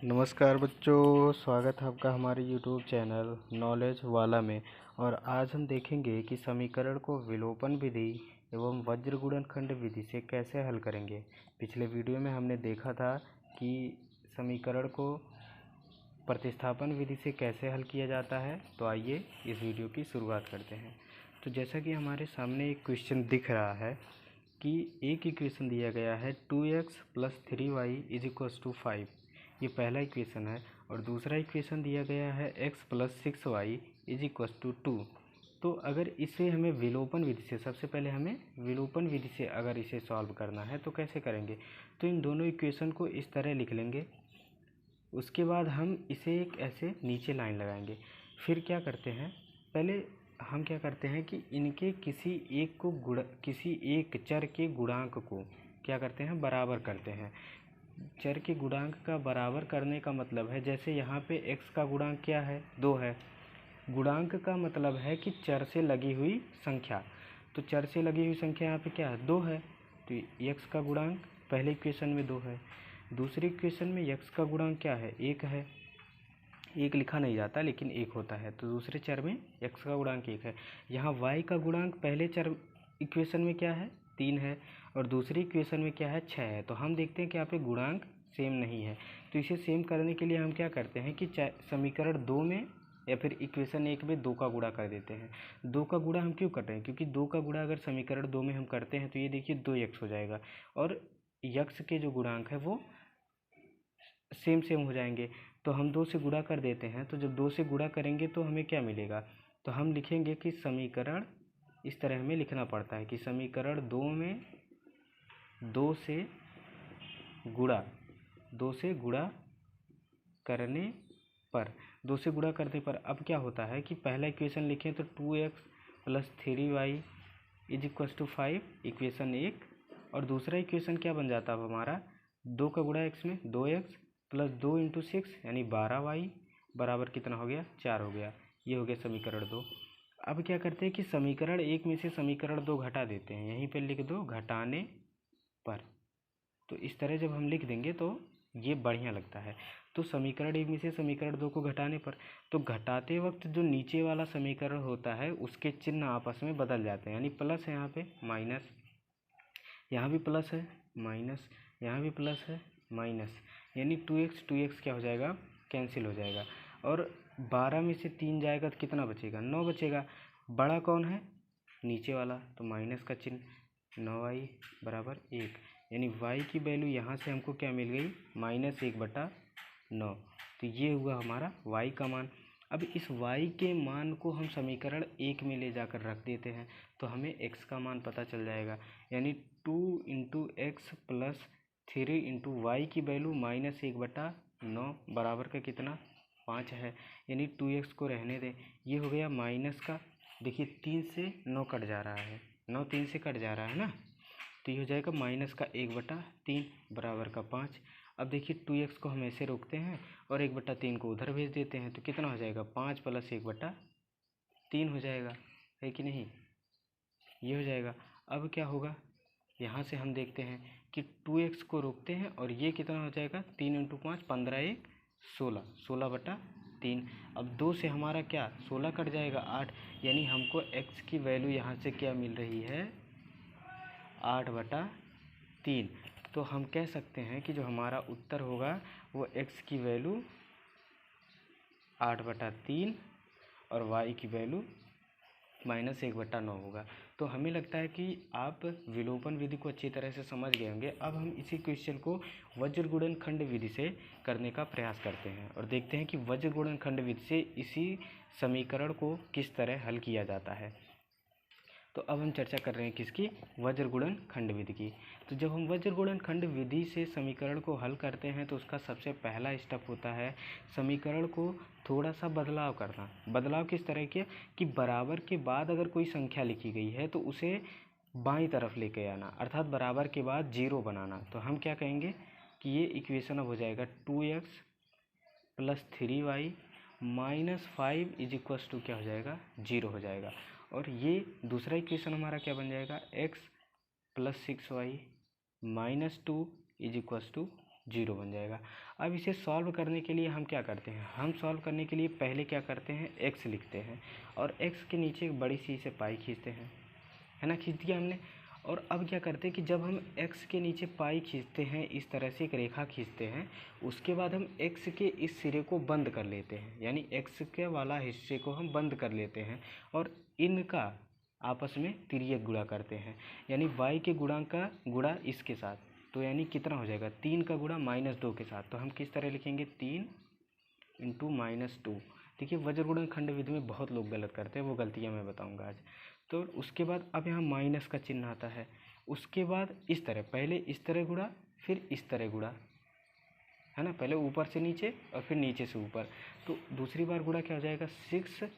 नमस्कार बच्चों, स्वागत है आपका हमारे YouTube चैनल नॉलेज वाला में। और आज हम देखेंगे कि समीकरण को विलोपन विधि एवं वज्र गुणनखंड विधि से कैसे हल करेंगे। पिछले वीडियो में हमने देखा था कि समीकरण को प्रतिस्थापन विधि से कैसे हल किया जाता है। तो आइए इस वीडियो की शुरुआत करते हैं। तो जैसा कि हमारे सामने एक क्वेश्चन दिख रहा है कि एक इक्वेशन दिया गया है 2x + 3y = 5। ये पहला इक्वेशन है। और दूसरा इक्वेशन दिया गया है x + 6y = 2। तो अगर इसे हमें विलोपन विधि से, सबसे पहले हमें विलोपन विधि से अगर इसे सॉल्व करना है तो कैसे करेंगे। तो इन दोनों इक्वेशन को इस तरह लिख लेंगे। उसके बाद हम इसे एक ऐसे नीचे लाइन लगाएंगे। फिर क्या करते हैं, पहले हम क्या करते हैं कि इनके किसी एक चर के गुणांक को क्या करते हैं, बराबर करते हैं। चर के गुणांक का बराबर करने का मतलब है, जैसे यहाँ पे x का गुणांक क्या है, 2 है। गुणांक का मतलब है कि चर से लगी हुई संख्या। तो चर से लगी हुई संख्या यहाँ पे क्या है, 2 है। तो x का गुणांक पहले इक्वेशन में 2 है। दूसरी इक्वेशन में x का गुणांक क्या है, 1 है। 1 लिखा नहीं जाता लेकिन 1 होता है। तो दूसरे चर में x का गुणांक 1 है। यहाँ y का गुणांक पहले चर इक्वेशन में क्या है, 3 है। और दूसरी इक्वेशन में क्या है, 6 है। तो हम देखते हैं कि यहाँ पे गुणांक सेम नहीं है। तो इसे सेम करने के लिए हम क्या करते हैं कि समीकरण 2 में या फिर इक्वेशन 1 में 2 का गुणा कर देते हैं। 2 का गुणा हम क्यों कर रहे हैं, क्योंकि 2 का गुणा अगर समीकरण 2 में हम करते हैं तो ये देखिए 2x हो जाएगा। और x के जो गुणांक है वो सेम सेम हो जाएंगे। तो हम 2 से गुणा कर देते हैं। तो जब 2 से गुणा करेंगे तो हमें क्या मिलेगा, तो हम लिखेंगे कि समीकरण, इस तरह हमें लिखना पड़ता है कि समीकरण 2 में 2 से गुणा करने पर 2 से गुणा करने पर अब क्या होता है कि पहला इक्वेशन लिखें तो 2x + 3y = 5 इक्वेशन 1। और दूसरा इक्वेशन क्या बन जाता है हमारा, 2 का गुणा x में 2x + 2 × 6 यानी 12y बराबर कितना हो गया, 4 हो गया। ये हो गया समीकरण 2। अब क्या करते हैं कि समीकरण 1 में से समीकरण 2 घटा देते हैं। यहीं पे लिख दो घटाने पर। तो इस तरह जब हम लिख देंगे तो ये बढ़िया लगता है। तो समीकरण 1 में से समीकरण 2 को घटाने पर, तो घटाते वक्त जो नीचे वाला समीकरण होता है उसके चिन्ह आपस में बदल जाते हैं। यानी प्लस है यहाँ पे, माइनस, यहाँ भी प्लस है, माइनस, यहाँ भी प्लस है, माइनस। यानी 2x क्या हो जाएगा, कैंसिल हो जाएगा। और 12 में से 3 जाएगा तो कितना बचेगा, 9 बचेगा। बड़ा कौन है, नीचे वाला, तो माइनस का चिन्ह, 9y = 1। यानी y की वैल्यू यहाँ से हमको क्या मिल गई, -1/9। तो ये हुआ हमारा y का मान। अब इस y के मान को हम समीकरण 1 में ले जाकर रख देते हैं तो हमें x का मान पता चल जाएगा। यानी 2 × x + 3 × y की वैल्यू -1/9 बराबर का कितना, 5 है। यानी 2x को रहने दें। ये हो गया माइनस का, देखिए 3 से 9 कट जा रहा है, 9 3 से कट जा रहा है ना। तो ये हो जाएगा -1/3 बराबर का 5। अब देखिए 2x को हम ऐसे रोकते हैं और 1/3 को उधर भेज देते हैं तो कितना हो जाएगा, 5 + 1/3 हो जाएगा, है कि नहीं। ये हो जाएगा। अब क्या होगा, यहाँ से हम देखते हैं कि 2x को रोकते हैं और ये कितना हो जाएगा, 3 × 5 15 1 16, 16/3। अब 2 से हमारा क्या, 16 कट जाएगा, 8। यानी हमको x की वैल्यू यहाँ से क्या मिल रही है, 8/3। तो हम कह सकते हैं कि जो हमारा उत्तर होगा वो x की वैल्यू 8/3 और y की वैल्यू -1/9 होगा। तो हमें लगता है कि आप विलोपन विधि को अच्छी तरह से समझ गए होंगे। अब हम इसी क्वेश्चन को वज्र गुणनखंड विधि से करने का प्रयास करते हैं और देखते हैं कि वज्र गुणनखंड विधि से इसी समीकरण को किस तरह हल किया जाता है। तो अब हम चर्चा कर रहे हैं किसकी, वज्र गुणनखंड विधि की। तो जब हम वज्र गुणनखंड विधि से समीकरण को हल करते हैं तो उसका सबसे पहला स्टेप होता है समीकरण को थोड़ा सा बदलाव करना। बदलाव किस तरह के, कि बराबर के बाद अगर कोई संख्या लिखी गई है तो उसे बाईं तरफ लेके आना, अर्थात बराबर के बाद 0 बनाना। तो हम क्या कहेंगे कि ये इक्वेशन अब हो जाएगा 2x + 3y - 5 = क्या हो जाएगा, 0 हो जाएगा। और ये दूसरा इक्वेशन हमारा क्या बन जाएगा, x + 6y - 2 = 0 बन जाएगा। अब इसे सॉल्व करने के लिए हम क्या करते हैं, हम सॉल्व करने के लिए पहले क्या करते हैं, x लिखते हैं और x के नीचे एक बड़ी सी से पाई खींचते हैं, है ना, खींच दिया हमने। और अब क्या करते हैं कि जब हम x के नीचे पाई खींचते हैं, इस तरह से एक रेखा खींचते हैं, उसके बाद हम x के इस सिरे को बंद कर लेते हैं, यानी x के वाला हिस्से को हम बंद कर लेते हैं और इनका आपस में तिर्यक गुणा करते हैं, यानी y के गुणांक का गुणा इसके साथ, तो यानी कितना हो जाएगा, 3 का गुणा -2 के साथ। तो हम किस तरह लिखेंगे, 3 × -2। देखिए वज्र गुणनखंड विधि में बहुत लोग गलत करते हैं, वो गलतियाँ मैं बताऊंगा आज। तो उसके बाद अब यहाँ माइनस का चिन्ह आता है, उसके बाद इस तरह, पहले इस तरह गुणा फिर इस तरह गुणा, है ना, पहले ऊपर से नीचे और फिर नीचे से ऊपर। तो दूसरी बार गुणा क्या हो जाएगा, 6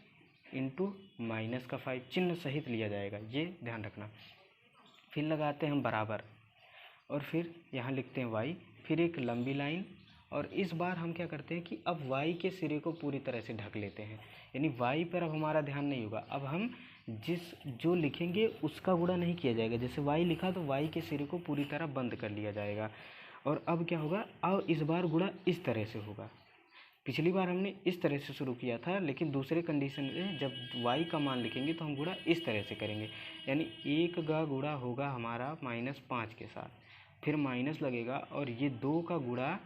× -5, चिन्ह सहित लिया जाएगा, ये ध्यान रखना। फिर लगाते हैं हम बराबर और फिर यहाँ लिखते हैं y, फिर एक लंबी लाइन, और इस बार हम क्या करते हैं कि अब y के सिरे को पूरी तरह से ढक लेते हैं, यानी y पर अब हमारा ध्यान नहीं होगा। अब हम जो लिखेंगे उसका गुणा नहीं किया जाएगा, जैसे y लिखा तो y के सिरे को पूरी तरह बंद कर लिया जाएगा। और अब क्या होगा, अब इस बार गुणा इस तरह से होगा। पिछली बार हमने इस तरह से शुरू किया था, लेकिन दूसरे कंडीशन में जब y का मान लिखेंगे तो हम गुणा इस तरह से करेंगे, यानी 1 का गुणा होगा हमारा -5 के साथ, फिर माइनस लगेगा और ये 2 का गुणा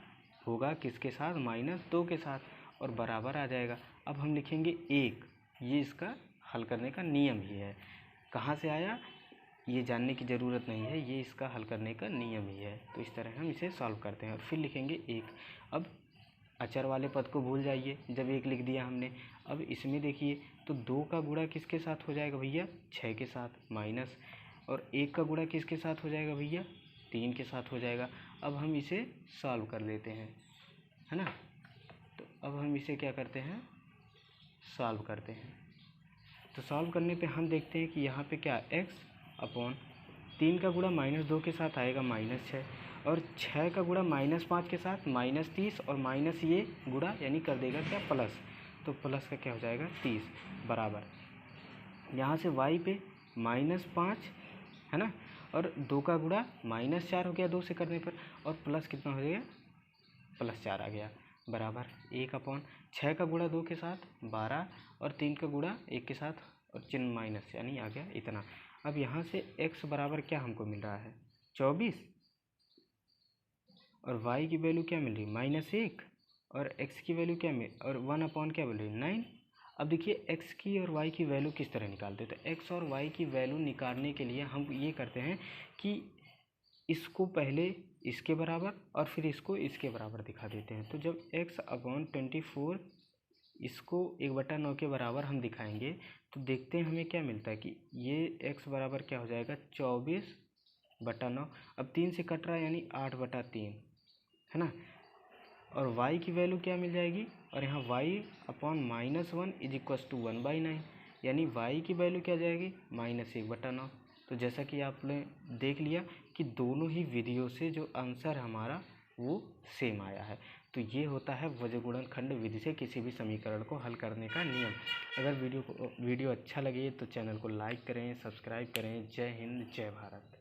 होगा किसके साथ, -2 के साथ, और बराबर आ जाएगा। अब हम लिखेंगे 1, ये इसका हल करने का नियम ही है। कहाँ से आया ये जानने की ज़रूरत नहीं है, ये इसका हल करने का नियम ही है। तो इस तरह हम इसे सॉल्व करते हैं और फिर लिखेंगे 1। अब अचर वाले पद को भूल जाइए, जब 1 लिख दिया हमने। अब इसमें देखिए तो 2 का गुणा किसके साथ हो जाएगा भैया, 6 के साथ, माइनस, और 1 का गुणा किसके साथ हो जाएगा भैया, 3 के साथ हो जाएगा। अब हम इसे सॉल्व कर लेते हैं, है ना। तो अब हम इसे क्या करते हैं, सॉल्व करते हैं। तो सॉल्व करने पे हम देखते हैं कि यहाँ पे क्या, x/3 का गुणा -2 के साथ आएगा -6, और 6 का गुणा -5 के साथ -30, और माइनस ये गुणा यानी कर देगा क्या, प्लस, तो प्लस का क्या हो जाएगा 30, बराबर यहाँ से y पे -5, है ना, और 2 का गुणा -4 हो गया 2 से करने पर, और प्लस कितना हो जाएगा, +4 आ गया, बराबर 1/6 का गुणा 2 के साथ 12, और 3 का गुणा 1 के साथ और चिन्ह माइनस, यानी आ गया इतना। अब यहाँ से x बराबर क्या हमको मिल रहा है, 24, और y की वैल्यू क्या मिल रही है, -1, और x की वैल्यू क्या और 1/, क्या मिल रही है, 9। अब देखिए x की और y की वैल्यू किस तरह निकालते हैं, तो x और y की वैल्यू निकालने के लिए हम ये करते हैं कि इसको पहले इसके बराबर और फिर इसको इसके बराबर दिखा देते हैं। तो जब x/24 इसको 1/9 के बराबर हम दिखाएंगे तो देखते हैं हमें क्या मिलता है कि ये x बराबर क्या हो जाएगा, 24/9। अब 3 से कट रहा है यानी 8/3, है ना, और y की वैल्यू क्या मिल जाएगी, और यहाँ y/-1 = 1/9, यानी y की वैल्यू क्या जाएगी, -1/9। तो जैसा कि आपने देख लिया कि दोनों ही विधियों से जो आंसर हमारा वो सेम आया है। तो ये होता है वज्र गुणनखंड विधि से किसी भी समीकरण को हल करने का नियम। अगर वीडियो अच्छा लगे तो चैनल को लाइक करें, सब्सक्राइब करें। जय हिंद, जय भारत।